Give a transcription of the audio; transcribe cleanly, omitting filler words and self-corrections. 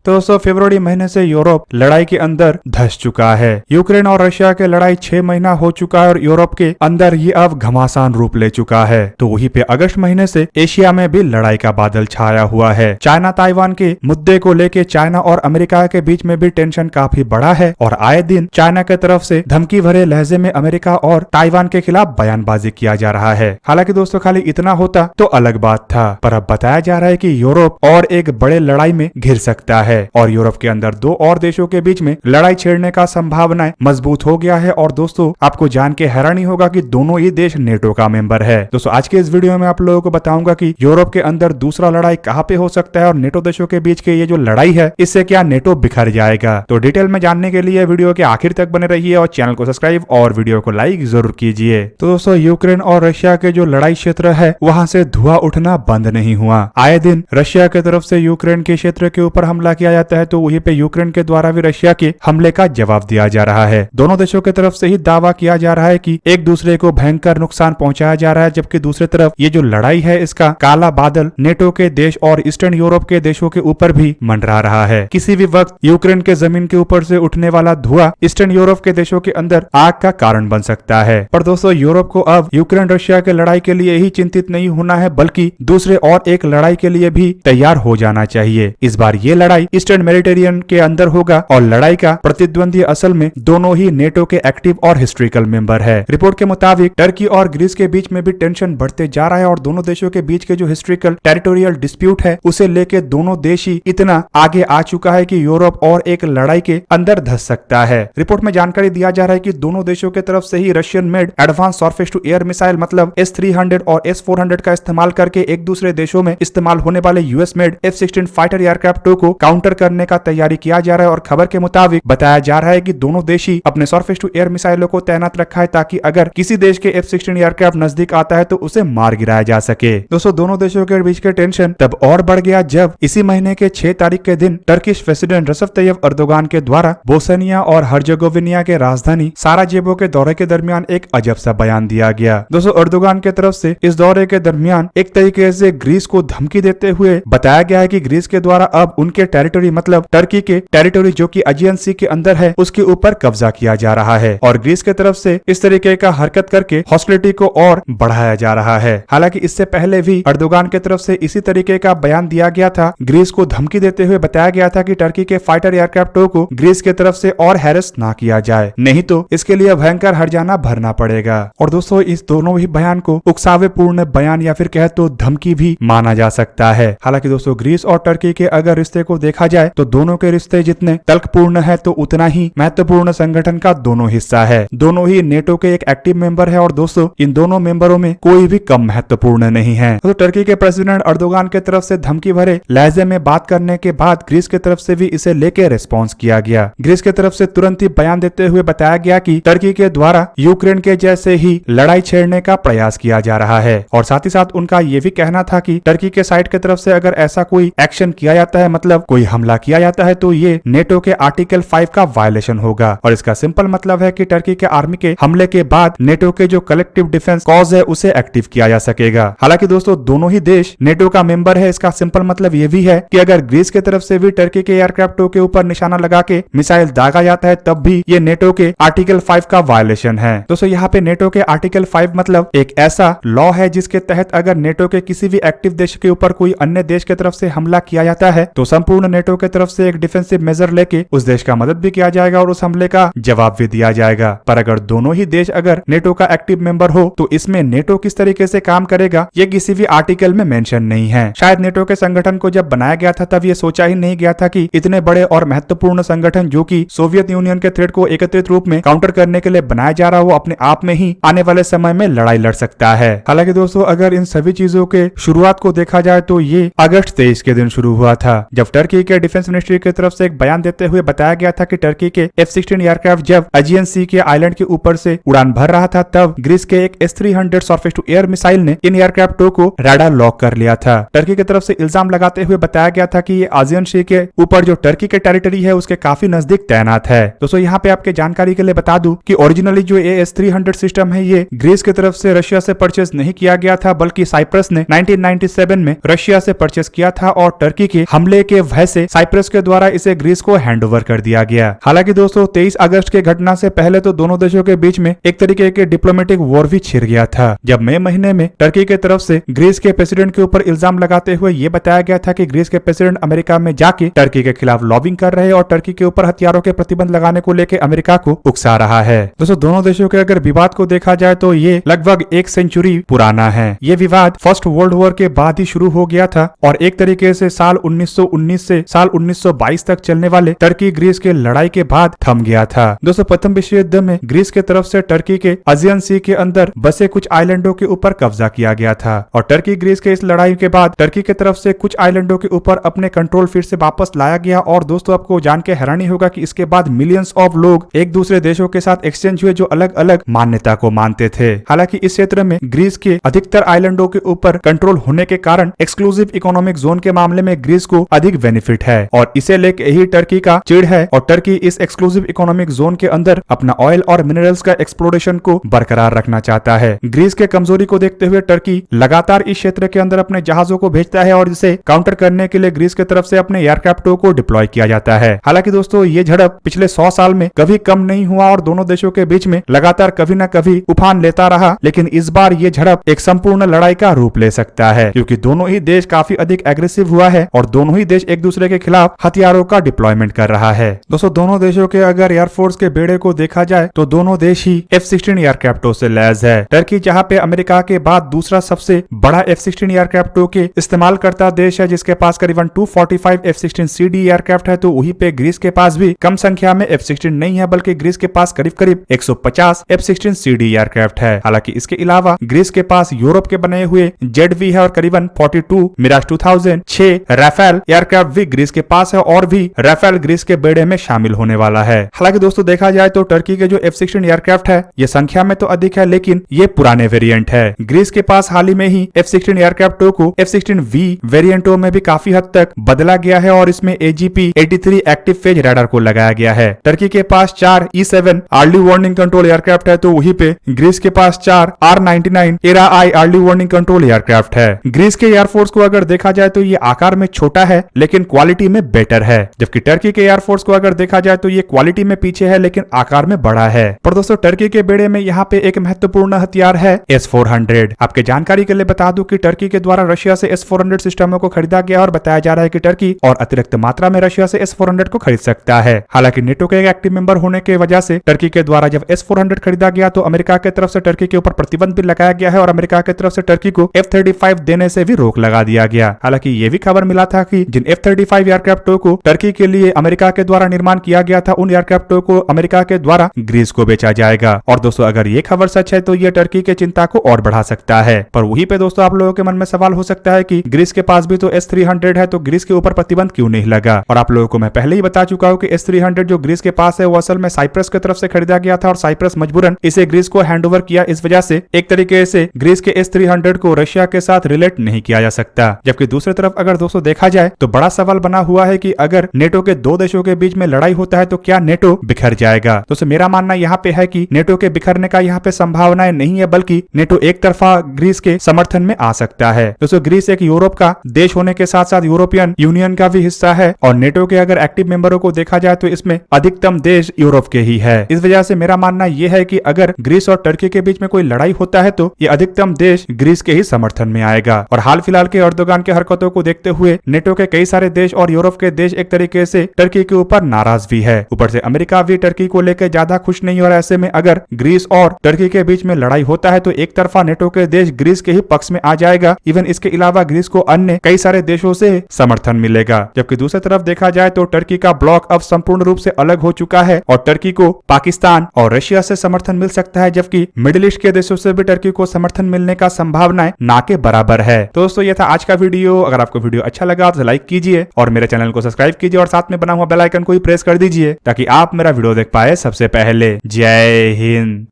तो दोस्तों फरवरी महीने से यूरोप लड़ाई के अंदर धंस चुका है। यूक्रेन और रशिया के लड़ाई 6 महीना हो चुका है और यूरोप के अंदर ये अब घमासान रूप ले चुका है। तो वहीं पे अगस्त महीने से एशिया में भी लड़ाई का बादल छाया हुआ है। चाइना ताइवान के मुद्दे को लेके चाइना और अमेरिका के बीच में भी टेंशन काफी बड़ा है और आए दिन चाइना की तरफ से धमकी भरे लहजे में अमेरिका और ताइवान के खिलाफ बयानबाजी किया जा रहा है। हालांकि दोस्तों खाली इतना होता तो अलग बात था, पर अब बताया जा रहा है कि यूरोप और एक बड़े लड़ाई में घिर सकता है और यूरोप के अंदर दो और देशों के बीच में लड़ाई छेड़ने का संभावना मजबूत हो गया है। और दोस्तों आपको जान के हैरानी होगा कि दोनों ही देश नेटो का मेंबर है। दोस्तों आज के इस वीडियो में आप लोगों को बताऊंगा कि यूरोप के अंदर दूसरा लड़ाई कहां पे हो सकता है और नेटो देशों के बीच के ये जो लड़ाई है इससे क्या नेटो बिखर जाएगा। तो डिटेल में जानने के लिए वीडियो के आखिर तक बने रहिए और चैनल को सब्सक्राइब और वीडियो को लाइक जरूर कीजिए। तो दोस्तों यूक्रेन और रशिया के जो लड़ाई क्षेत्र है वहां से धुआं उठना बंद नहीं हुआ। आए दिन रशिया की तरफ से यूक्रेन के क्षेत्र के ऊपर हमला किया जाता है तो वहीं पे यूक्रेन के द्वारा भी रशिया के हमले का जवाब दिया जा रहा है। दोनों देशों की तरफ से ही दावा किया जा रहा है कि एक दूसरे को भयंकर नुकसान पहुंचाया जा रहा है, जबकि दूसरी तरफ ये जो लड़ाई है इसका काला बादल नेटो के देश और ईस्टर्न यूरोप के देशों के ऊपर भी मंडरा रहा है। किसी भी वक्त यूक्रेन के जमीन के ऊपर से उठने वाला धुआं ईस्टर्न यूरोप के देशों के अंदर आग का कारण बन सकता है। पर दोस्तों यूरोप को अब यूक्रेन रशिया के लड़ाई के लिए ही चिंतित नहीं होना है, बल्कि दूसरे और एक लड़ाई के लिए भी तैयार हो जाना चाहिए। इस बार ये लड़ाई ईस्टर्न मेडिटेरियन के अंदर होगा और लड़ाई का प्रतिद्वंदी असल में दोनों ही नेटो के एक्टिव और हिस्ट्रिकल मेंबर है। रिपोर्ट के मुताबिक टर्की और ग्रीस के बीच में भी टेंशन बढ़ते जा रहा है और दोनों देशों के बीच के जो हिस्ट्रिकल टेरिटोरियल डिस्प्यूट है उसे लेके दोनों देश ही इतना आगे आ चुका है कि यूरोप और एक लड़ाई के अंदर धंस सकता है। रिपोर्ट में जानकारी दिया जा रहा है कि दोनों देशों की तरफ से ही Russian made advance surface to air missile मतलब S-300 और S-400 का इस्तेमाल करके एक दूसरे देशों में इस्तेमाल होने वाले US made F-16 fighter aircraft को काउंटर करने का तैयारी किया जा रहा है। और खबर के मुताबिक बताया जा रहा है कि दोनों देश ही अपने सरफेस टू एयर मिसाइलों को तैनात रखा है ताकि अगर किसी देश के F-16 एयरक्राफ्ट नजदीक आता है तो उसे मार गिराया जा सके। दोस्तों दोनों देशों के बीच के टेंशन तब और बढ़ गया जब इसी महीने के 6 तारीख के दिन टर्किश प्रेसिडेंट रसफ तैयब अर्दोगान के द्वारा बोस्निया और हर्जेगोविना के राजधानी साराजेवो के दौरे के दरमियान एक अजब सा बयान दिया गया। दोस्तों अर्दोगान के तरफ से इस दौरे के दरमियान एक तरीके से ग्रीस को धमकी देते हुए बताया गया है कि ग्रीस के द्वारा अब उनके टेरिटोरी मतलब टर्की के टेरिटोरी जो कि एजियन सी के अंदर है उसके ऊपर कब्जा किया जा रहा है और ग्रीस के तरफ से इस तरीके का हरकत करके हॉस्टिलिटी को और बढ़ाया जा रहा है। हालांकि इससे पहले भी अर्दोगान के तरफ से इसी तरीके का बयान दिया गया था। ग्रीस को धमकी देते हुए बताया गया था कि टर्की के फाइटर एयरक्राफ्टों को ग्रीस के तरफ से और हैरेस ना किया जाए, नहीं तो इसके लिए भयंकर हर्जाना भरना पड़ेगा। और दोस्तों इस दोनों ही बयान को उकसावेपूर्ण बयान या फिर कहे तो धमकी भी माना जा सकता है। हालांकि दोस्तों ग्रीस और टर्की के अगर रिश्ते को देखा जाए तो दोनों के रिश्ते जितने तल्खपूर्ण है तो उतना ही महत्वपूर्ण संगठन का दोनों हिस्सा है। दोनों ही नेटो के एक एक्टिव मेंबर है और दोस्तों इन दोनों मेंबरों में कोई भी कम महत्वपूर्ण नहीं है। तो टर्की के प्रेसिडेंट अर्दोगान के तरफ से धमकी भरे लहजे में बात करने के बाद ग्रीस की तरफ से भी इसे लेके रिस्पॉन्स किया गया। ग्रीस की तरफ से तुरंत ही बयान देते हुए बताया गया कि टर्की के द्वारा यूक्रेन के जैसे ही लड़ाई छेड़ने का प्रयास किया जा रहा है और साथ ही साथ उनका ये भी कहना था कि टर्की के साइड की तरफ से अगर ऐसा कोई एक्शन किया जाता है मतलब कोई हमला किया जाता है तो ये नेटो के आर्टिकल 5 का वायलेशन होगा। और इसका सिंपल मतलब है कि टर्की के आर्मी के हमले के बाद नेटो के जो कलेक्टिव डिफेंस कॉज है उसे एक्टिव किया जा सकेगा। हालांकि दोस्तों दोनों ही देश नेटो का मेंबर है, इसका सिंपल मतलब ये भी है कि अगर ग्रीस की तरफ से भी टर्की के एयरक्राफ्टों के ऊपर निशाना लगा के मिसाइल दागा जाता है तब भी ये नेटो के आर्टिकल 5 का वायलेशन है। दोस्तों यहाँ पे नेटो के आर्टिकल 5 मतलब एक ऐसा लॉ है जिसके तहत अगर नेटो के किसी भी एक्टिव देश के ऊपर कोई अन्य देश की तरफ से हमला किया जाता है तो संपूर्ण नेटो की तरफ से एक डिफेंसिव मेजर लेके उस देश का मदद भी किया जाएगा और उस हमले का जवाब भी दिया जाएगा। पर अगर दोनों ही देश अगर नेटो का एक्टिव मेंबर हो तो इसमें नेटो किस तरीके से काम करेगा ये किसी भी आर्टिकल में मेंशन नहीं है। शायद नेटो के संगठन को जब बनाया गया था तब ये सोचा ही नहीं गया था कि इतने बड़े और महत्वपूर्ण संगठन जो कि सोवियत यूनियन के थ्रेट को एकत्रित रूप में काउंटर करने के लिए बनाया जा रहा हो अपने आप में ही आने वाले समय में लड़ाई लड़ सकता है। हालांकि दोस्तों अगर इन सभी चीजों के शुरुआत को देखा जाए तो ये अगस्त 23 के दिन शुरू हुआ था जब टर्की के डिफेंस मिनिस्ट्री की तरफ से एक बयान देते हुए बताया गया था कि टर्की के F-16 एयरक्राफ्ट जब एजियन सी के आइलैंड के ऊपर से उड़ान भर रहा था तब ग्रीस के एक S-300 surface to air missile ने इन एयरक्राफ्टों को रडार लॉक कर लिया था। टर्की की तरफ से इल्जाम लगाते हुए बताया गया था कि ये एजियन सी के ऊपर जो टर्की के टेरिटरी है उसके काफी नजदीक तैनात है। दोस्तों यहाँ पे आपके जानकारी के लिए बता दूं कि ओरिजिनली जो S-300 सिस्टम है ये ग्रीस की तरफ से रशिया से परचेज नहीं किया गया था बल्कि साइप्रस ने 1997 में रशिया से परचेज किया था और टर्की के हमले के वजह से साइप्रस के द्वारा इसे ग्रीस को हैंडओवर कर दिया गया। हालांकि दोस्तों 23 अगस्त के घटना से पहले तो दोनों देशों के बीच में एक तरीके के डिप्लोमेटिक वॉर भी छिड़ गया था, जब मई महीने में टर्की की तरफ से ग्रीस के प्रेसिडेंट के ऊपर इल्जाम लगाते हुए ये बताया गया था कि ग्रीस के प्रेसिडेंट अमेरिका में जाके टर्की के खिलाफ लॉबिंग कर रहे हैं और टर्की के ऊपर हथियारों के प्रतिबंध लगाने को लेकर अमेरिका को उकसा रहा है। दोस्तों दोनों देशों के अगर विवाद को देखा जाए तो ये लगभग एक सेंचुरी पुराना है। ये विवाद फर्स्ट वर्ल्ड वॉर के बाद ही शुरू हो गया था और एक तरीके से साल 1919 से साल 1922 तक चलने वाले टर्की ग्रीस के लड़ाई के बाद थम गया था। दोस्तों प्रथम विश्व युद्ध में ग्रीस के तरफ से टर्की के एजियन सी के अंदर बसे कुछ आइलैंडों के ऊपर कब्जा किया गया था और टर्की ग्रीस के इस लड़ाई के बाद टर्की की तरफ से कुछ आइलैंडों के ऊपर अपने कंट्रोल फिर से वापस लाया गया। और दोस्तों आपको जान के हैरानी होगा कि इसके बाद मिलियंस ऑफ लोग एक दूसरे देशों के साथ एक्सचेंज हुए जो अलग अलग मान्यता को मानते थे। हालांकि इस क्षेत्र में ग्रीस के अधिकतर आइलैंडों के ऊपर कंट्रोल होने के कारण एक्सक्लूसिव इकोनॉमिक जोन के मामले में ग्रीस को अधिक बेनिफिट है और इसे लेकर ही टर्की का चिढ़ है और टर्की इस एक्सक्लूसिव इकोनॉमिक जोन के अंदर अपना ऑयल और मिनरल्स का एक्सप्लोरेशन को बरकरार रखना चाहता है। ग्रीस के कमजोरी को देखते हुए टर्की लगातार इस क्षेत्र के अंदर अपने जहाजों को भेजता है और इसे काउंटर करने के लिए ग्रीस की तरफ से अपने एयरक्राफ्टों को डिप्लॉय किया जाता है। हालांकि दोस्तों ये झड़प पिछले 100 साल में कभी कम नहीं हुआ और दोनों देशों के बीच में लगातार कभी न कभी उफान लेता रहा, लेकिन इस बार ये झड़प एक संपूर्ण लड़ाई का रूप ले सकता है क्योंकि दोनों ही देश काफी अधिक एग्रेसिव हुआ है और दोनों ही देश एक दूसरे के खिलाफ हथियारों का डिप्लॉयमेंट कर रहा है। दोस्तों दोनों देशों के अगर एयरफोर्स के बेड़े को देखा जाए तो दोनों देश ही F-16 एयरक्राफ्टों से लैस है। टर्की जहां पे अमेरिका के बाद दूसरा सबसे बड़ा F-16 एयरक्राफ्टों के इस्तेमाल करता देश है जिसके पास करीबन 245 F-16CD एयरक्राफ्ट है, तो वहीं पे ग्रीस के पास भी कम संख्या में F-16 नहीं है बल्कि ग्रीस के पास करीब करीब 150 F-16CD एयरक्राफ्ट है। हालांकि इसके अलावा ग्रीस के पास यूरोप के बने हुए ZV है और करीबन 42 मिराज 2000 6 राफेल एयरक्राफ्ट भी ग्रीस के पास है और भी राफेल ग्रीस के बेड़े में शामिल होने वाला है। हालांकि दोस्तों देखा जाए तो टर्की के जो F-16 एयरक्राफ्ट है ये संख्या में तो अधिक है लेकिन ये पुराने वेरिएंट है। ग्रीस के पास हाल ही में ही F-16 एयरक्राफ्टों को F-16V वेरिएंटों में भी काफी हद तक बदला गया है और इसमें AGP-83 एक्टिव फेज रडार को लगाया गया है। टर्की के पास 4 E-7 early warning control aircraft है तो वहीं पे ग्रीस के पास 4 R-99 era I early warning control aircraft है। ग्रीस के एयरफोर्स को अगर देखा जाए तो ये आकार में छोटा है लेकिन क्वालिटी में बेटर है, जबकि टर्की के एयरफोर्स को अगर देखा जाए तो ये क्वालिटी में पीछे है लेकिन आकार में बड़ा है। पर दोस्तों टर्की के बेड़े में यहाँ पे एक महत्वपूर्ण हथियार है S-400। आपके जानकारी के लिए बता दूं कि टर्की के द्वारा रशिया से S-400 सिस्टमों को खरीदा गया और बताया जा रहा है कि टर्की और अतिरिक्त मात्रा में रशिया से S-400 को खरीद सकता है। हालांकि नेटो के एक एक्टिव मेंबर होने की वजह से टर्की के द्वारा जब S-400 खरीदा गया तो अमेरिका की तरफ से टर्की के ऊपर प्रतिबंध भी लगाया गया है और अमेरिका की तरफ से टर्की को F-35 देने से भी रोक लगा दिया गया। हालांकि ये भी खबर मिला था कि जिन F-35 एयरक्राफ्टों को टर्की के लिए अमेरिका के द्वारा निर्माण किया गया था उन एयरक्राफ्टों को अमेरिका के द्वारा ग्रीस को बेचा जाएगा। और दोस्तों अगर ये खबर सच है तो ये टर्की के चिंता को और बढ़ा सकता है। पर वहीं पे दोस्तों आप लोगों के मन में सवाल हो सकता है कि ग्रीस के पास भी तो S-300 है तो ग्रीस के ऊपर प्रतिबंध क्यों नहीं लगा। और आप लोगों को मैं पहले ही बता चुका हूँ कि S-300 जो ग्रीस के पास है वो असल में साइप्रस की तरफ से खरीदा गया था और साइप्रस मजबूरन इसे ग्रीस को हैंडओवर किया। इस वजह से एक तरीके से ग्रीस के S-300 को रशिया के साथ रिलेट नहीं किया जा सकता। जबकि दूसरी तरफ अगर दोस्तों देखा जाए तो बड़ा सवाल बना हुआ है कि अगर नेटो के दो देशों के बीच में लड़ाई होता है तो क्या नेटो बिखर जाएगा। दोस्तों मेरा मानना यहाँ पे है कि नेटो के बिखरने का यहाँ पे संभावनाएं नहीं है बल्कि नेटो एक तरफा ग्रीस के समर्थन में आ सकता है। दोस्तों ग्रीस एक यूरोप का देश होने के साथ साथ यूरोपियन यूनियन का भी हिस्सा है और नेटो के अगर एक्टिव मेंबरों को देखा जाए तो इसमें अधिकतम देश यूरोप के ही है। इस वजह से मेरा मानना यह है कि अगर ग्रीस और टर्की के बीच में कोई लड़ाई होता है तो ये अधिकतम देश ग्रीस के ही समर्थन में आएगा। और हाल फिलहाल के एर्दोगान के हरकतों को देखते हुए नेटो के कई सारे देश और यूरोप के देश एक तरीके से टर्की के ऊपर नाराज भी है। ऊपर से अमेरिका भी टर्की को लेकर ज्यादा खुश नहीं हो रहा। ऐसे में अगर ग्रीस और टर्की के बीच में लड़ाई होता है तो एक तरफा नेटो के देश ग्रीस के ही पक्ष में आ जाएगा। इवन इसके अलावा ग्रीस को अन्य कई सारे देशों से समर्थन मिलेगा। जबकि दूसरी तरफ देखा जाए तो टर्की का ब्लॉक अब संपूर्ण रूप से अलग हो चुका है और टर्की को पाकिस्तान और रशिया से समर्थन मिल सकता है, जबकि मिडिल ईस्ट के देशों से भी टर्की को समर्थन मिलने का संभावनाएं ना के बराबर है। तो दोस्तों ये था आज का वीडियो। अगर आपको वीडियो अच्छा लगा तो लाइक कीजिए और मेरे चैनल को सब्सक्राइब कीजिए और साथ में बना हुआ बेल आइकन को भी प्रेस कर दीजिए ताकि आप मेरा वीडियो देख पाए सबसे पहले। जय हिंद।